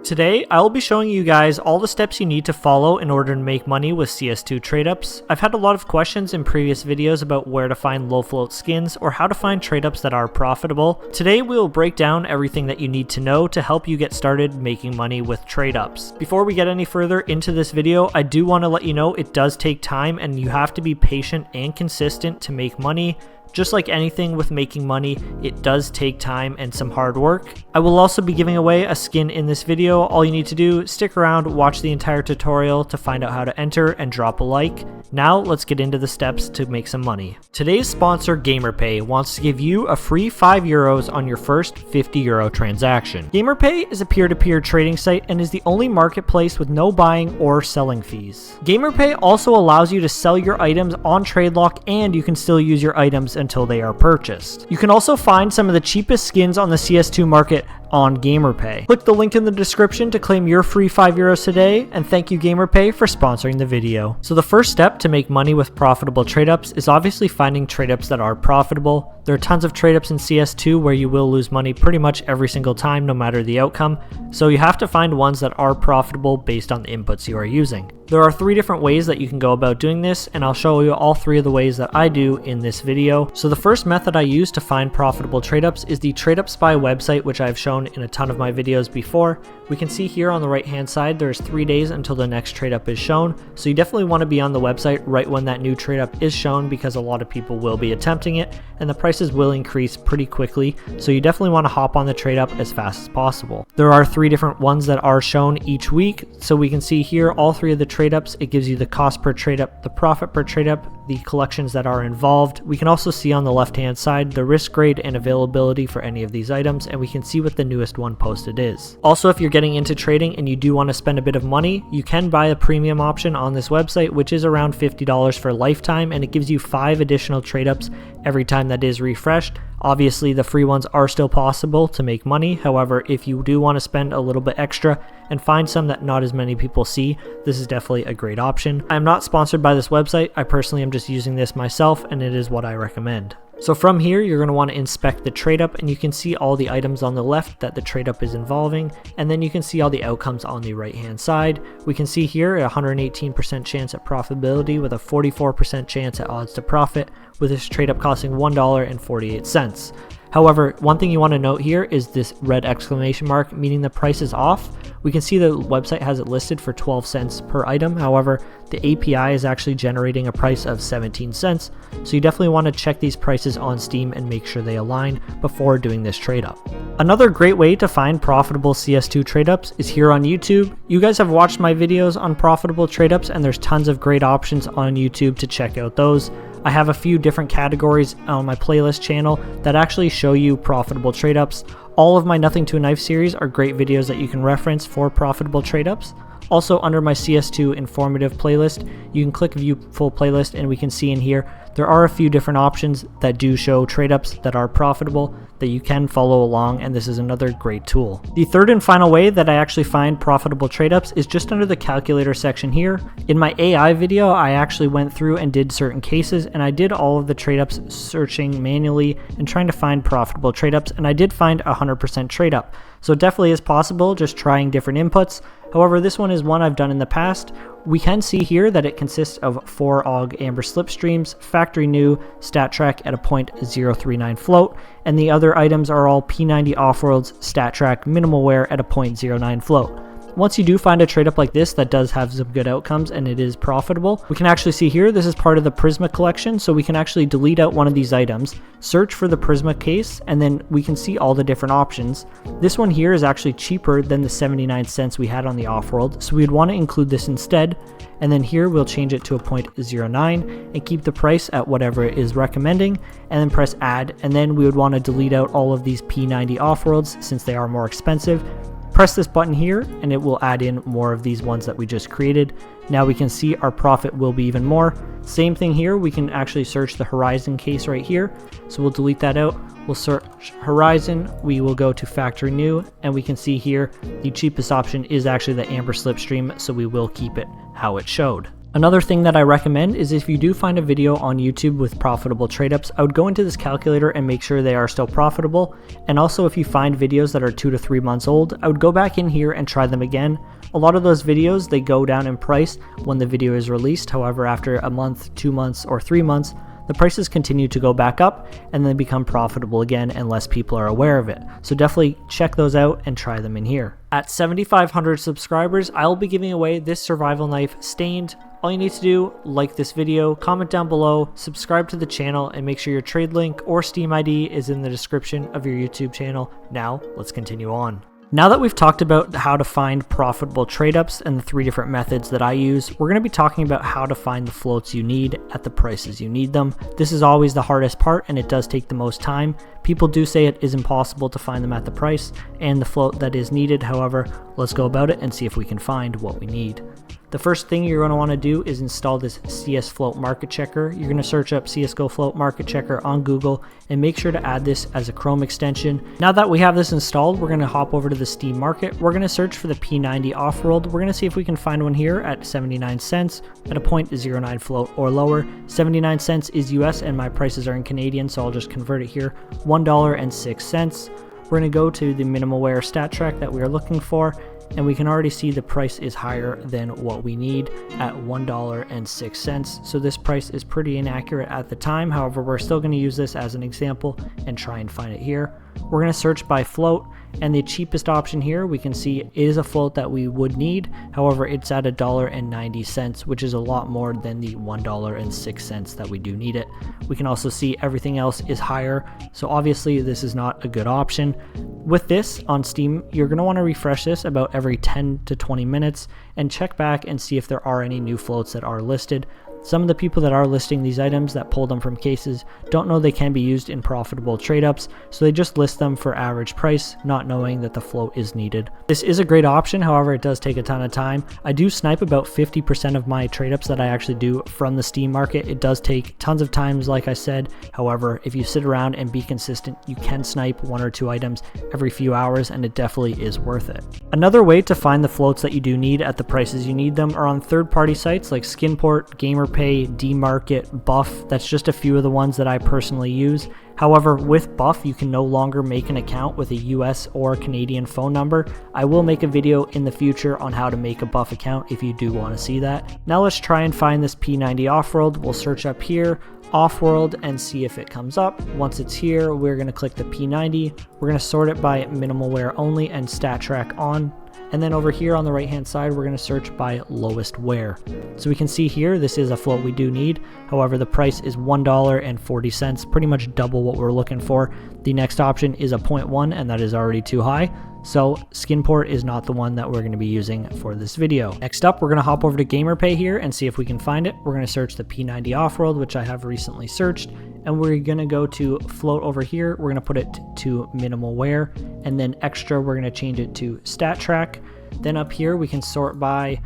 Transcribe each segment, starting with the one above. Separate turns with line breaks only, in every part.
Today, I will be showing you guys all the steps you need to follow in order to make money with CS2 tradeups. I've had a lot of questions in previous videos about where to find low float skins or how to find tradeups that are profitable. Today, we will break down everything that you need to know to help you get started making money with tradeups. Before we get any further into this video, I do want to let you know it does take time and you have to be patient and consistent to make money. Just like anything with making money, it does take time and some hard work. I will also be giving away a skin in this video. All you need to do is stick around, watch the entire tutorial to find out how to enter and drop a like. Now let's get into the steps to make some money. Today's sponsor GamerPay wants to give you a free €5 on your first €50 transaction. GamerPay is a peer-to-peer trading site and is the only marketplace with no buying or selling fees. GamerPay also allows you to sell your items on TradeLock and you can still use your items until they are purchased. You can also find some of the cheapest skins on the CS2 market on GamerPay. Click the link in the description to claim your free €5 today, and thank you GamerPay for sponsoring the video. So the first step to make money with profitable tradeups is obviously finding tradeups that are profitable. There are tons of tradeups in CS2 where you will lose money pretty much every single time no matter the outcome, so you have to find ones that are profitable based on the inputs you are using. There are 3 different ways that you can go about doing this, and I'll show you all 3 of the ways that I do in this video. So the first method I use to find profitable tradeups is the TradeUp Spy website, which I've shown in a ton of my videos before. We can see here on the right hand side there's 3 days until the next tradeup is shown, so you definitely want to be on the website right when that new tradeup is shown because a lot of people will be attempting it and the prices will increase pretty quickly, so you definitely want to hop on the tradeup as fast as possible. There are 3 different ones that are shown each week, so we can see here all 3 of the tradeups. It gives you the cost per tradeup, the profit per tradeup, the collections that are involved. We can also see on the left hand side the risk grade and availability for any of these items, and we can see what the newest one posted is. Also, if you're getting into trading and you do want to spend a bit of money, you can buy a premium option on this website, which is around $50 for lifetime, and it gives you 5 additional tradeups every time that is refreshed. Obviously, the free ones are still possible to make money. However, if you do want to spend a little bit extra and find some that not as many people see, this is definitely a great option. I'm not sponsored by this website. I personally am just using this myself, and it is what I recommend. So from here, you're going to want to inspect the tradeup, and you can see all the items on the left that the tradeup is involving, and then you can see all the outcomes on the right hand side. We can see here a 118% chance at profitability with a 44% chance at odds to profit, with this tradeup costing $1.48. However, one thing you want to note here is this red exclamation mark, meaning the price is off. We can see the website has it listed for 12 cents per item. However, the API is actually generating a price of 17 cents. So you definitely want to check these prices on Steam and make sure they align before doing this trade up. Another great way to find profitable CS2 trade-ups is here on YouTube. You guys have watched my videos on profitable trade-ups, and there's tons of great options on YouTube to check out those. I have a few different categories on my playlist channel that actually show you profitable trade-ups. All of my Nothing to a Knife series are great videos that you can reference for profitable trade-ups. Also, under my CS2 informative playlist, you can click view full playlist, and we can see in here there are a few different options that do show trade-ups that are profitable that you can follow along, and this is another great tool. The third and final way that I actually find profitable trade-ups is just under the calculator section here. In my AI video, I actually went through and did certain cases, and I did all of the trade-ups searching manually and trying to find profitable trade-ups, and I did find 100% trade-up. So it definitely is possible, just trying different inputs. However, this one is one I've done in the past. We can see here that it consists of 4 AUG Amber slipstreams, factory new, stat track at a 0.039 float, and the other items are all P90 offworlds, stat track, minimal wear at a 0.09 float. Once you do find a trade up like this that does have some good outcomes and it is profitable, we can actually see here this is part of the Prisma collection, so we can actually delete out one of these items, search for the Prisma case, and then we can see all the different options. This one here is actually cheaper than the 79 cents we had on the offworld, so we'd want to include this instead, and then here we'll change it to a 0.09 and keep the price at whatever it is recommending, and then press add, and then we would want to delete out all of these P90 offworlds since they are more expensive. Press this button here and it will add in more of these ones that we just created. Now we can see our profit will be even more. Same thing here, we can actually search the Horizon case right here. So we'll delete that out. We'll search Horizon, we will go to factory new, and we can see here the cheapest option is actually the Amber slipstream, so we will keep it how it showed. Another thing that I recommend is if you do find a video on YouTube with profitable trade ups, I would go into this calculator and make sure they are still profitable. And also if you find videos that are 2 to 3 months old, I would go back in here and try them again. A lot of those videos, they go down in price when the video is released. However, after a month, 2 months, or 3 months, the prices continue to go back up and then become profitable again unless people are aware of it. So definitely check those out and try them in here. At 7,500 subscribers, I will be giving away this survival knife stained. All you need to do, like this video, comment down below, subscribe to the channel, and make sure your trade link or Steam ID is in the description of your YouTube channel. Now, let's continue on. Now that we've talked about how to find profitable trade ups and the 3 different methods that I use, we're going to be talking about how to find the floats you need at the prices you need them. This is always the hardest part and it does take the most time. People do say it is impossible to find them at the price and the float that is needed. However, let's go about it and see if we can find what we need. The first thing you're going to want to do is install this CS Float Market Checker. You're going to search up CSGO Float Market Checker on Google and make sure to add this as a Chrome extension. Now that we have this installed, we're going to hop over to the Steam market. We're going to search for the P90 off-world. We're going to see if we can find one here at 79 cents at a 0.09 float or lower. 79 cents is US and my prices are in Canadian, so I'll just convert it here. $1.06. We're going to go to the minimal wear stat track that we are looking for, and we can already see the price is higher than what we need at $1.06. So this price is pretty inaccurate at the time. However, we're still going to use this as an example and try and find it here. We're going to search by float, and the cheapest option here we can see is a float that we would need. However, it's at $1.90, which is a lot more than the $1.06 that we do need it. We can also see everything else is higher, so obviously this is not a good option. With this on Steam, you're going to want to refresh this about every 10 to 20 minutes and check back and see if there are any new floats that are listed. Some of the people that are listing these items that pull them from cases don't know they can be used in profitable trade ups, so they just list them for average price, not knowing that the float is needed. This is a great option, however it does take a ton of time. I do snipe about 50% of my trade ups that I actually do from the Steam market. It does take tons of times, like I said. However, if you sit around and be consistent, you can snipe 1 or 2 items every few hours, and it definitely is worth it. Another way to find the floats that you do need at the prices you need them are on third-party sites like Skinport, GamerPay, DMarket, Buff. That's just a few of the ones that I personally use. However, with Buff, you can no longer make an account with a US or Canadian phone number. I will make a video in the future on how to make a Buff account if you do want to see that. Now let's try and find this P90 off-world. We'll search up here, off-world, and see if it comes up. Once it's here, we're going to click the P90. We're going to sort it by minimal wear only and stat track on. And then over here on the right hand side, we're going to search by lowest wear. So we can see here, this is a float we do need. However, the price is $1.40, pretty much double what we're looking for. The next option is a 0.1, and that is already too high. So Skinport is not the one that we're going to be using for this video. Next up, we're going to hop over to GamerPay here and see if we can find it. We're going to search the P90 off-world, which I have recently searched, and we're going to go to float over here. We're going to put it to minimal wear, and then extra, we're going to change it to stat track. Then up here, we can sort by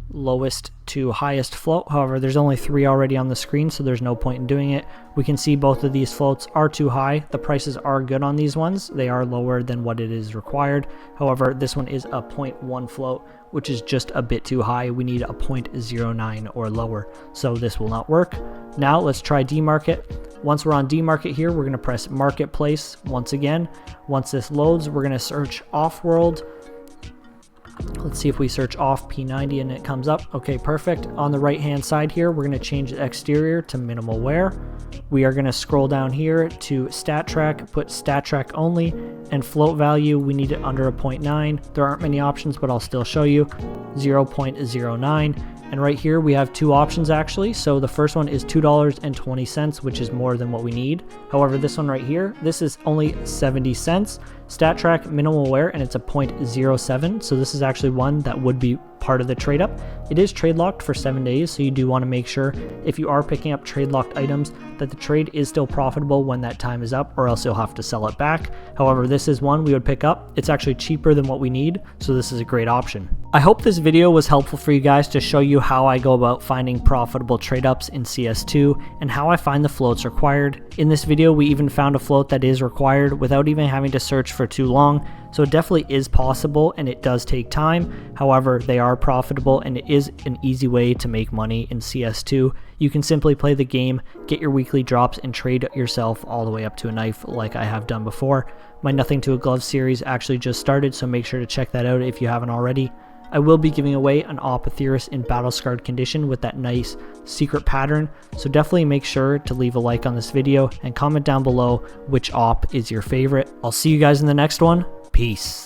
lowest to highest float. However, there's only 3 already on the screen, so there's no point in doing it. We can see both of these floats are too high. The prices are good on these ones. They are lower than what it is required. However, this one is a 0.1 float, which is just a bit too high. We need a 0.09 or lower, so this will not work. Now let's try DMarket. Once we're on DMarket here, we're going to press Marketplace once again. Once this loads, we're going to search off-world. Let's see if we search off P90 and it comes up. Okay, perfect. On the right hand side here, we're going to change the exterior to minimal wear. We are going to scroll down here to stat track, put stat track only, and float value, we need it under a 0.9. There aren't many options, but I'll still show you. 0.09. And right here we have 2 options actually. So the first one is $2.20, which is more than what we need. However, this one right here, this is only 70 cents. Stat track minimal wear, and it's a 0.07. So this is actually one that would be part of the trade up. It is trade locked for 7 days, so you do want to make sure if you are picking up trade locked items that the trade is still profitable when that time is up, or else you'll have to sell it back. However, this is one we would pick up. It's actually cheaper than what we need, so this is a great option. I hope this video was helpful for you guys to show you how I go about finding profitable trade ups in CS2 and how I find the floats required. In this video, we even found a float that is required without even having to search for too long, so it definitely is possible and it does take time. However, they are profitable and it is an easy way to make money in CS2. You can simply play the game, get your weekly drops, and trade yourself all the way up to a knife like I have done before. My Nothing to a Glove series actually just started, so make sure to check that out if you haven't already. I will be giving away an AWP Atheris in battle scarred condition with that nice secret pattern, so definitely make sure to leave a like on this video and comment down below which AWP is your favorite. I'll see you guys in the next one. Peace.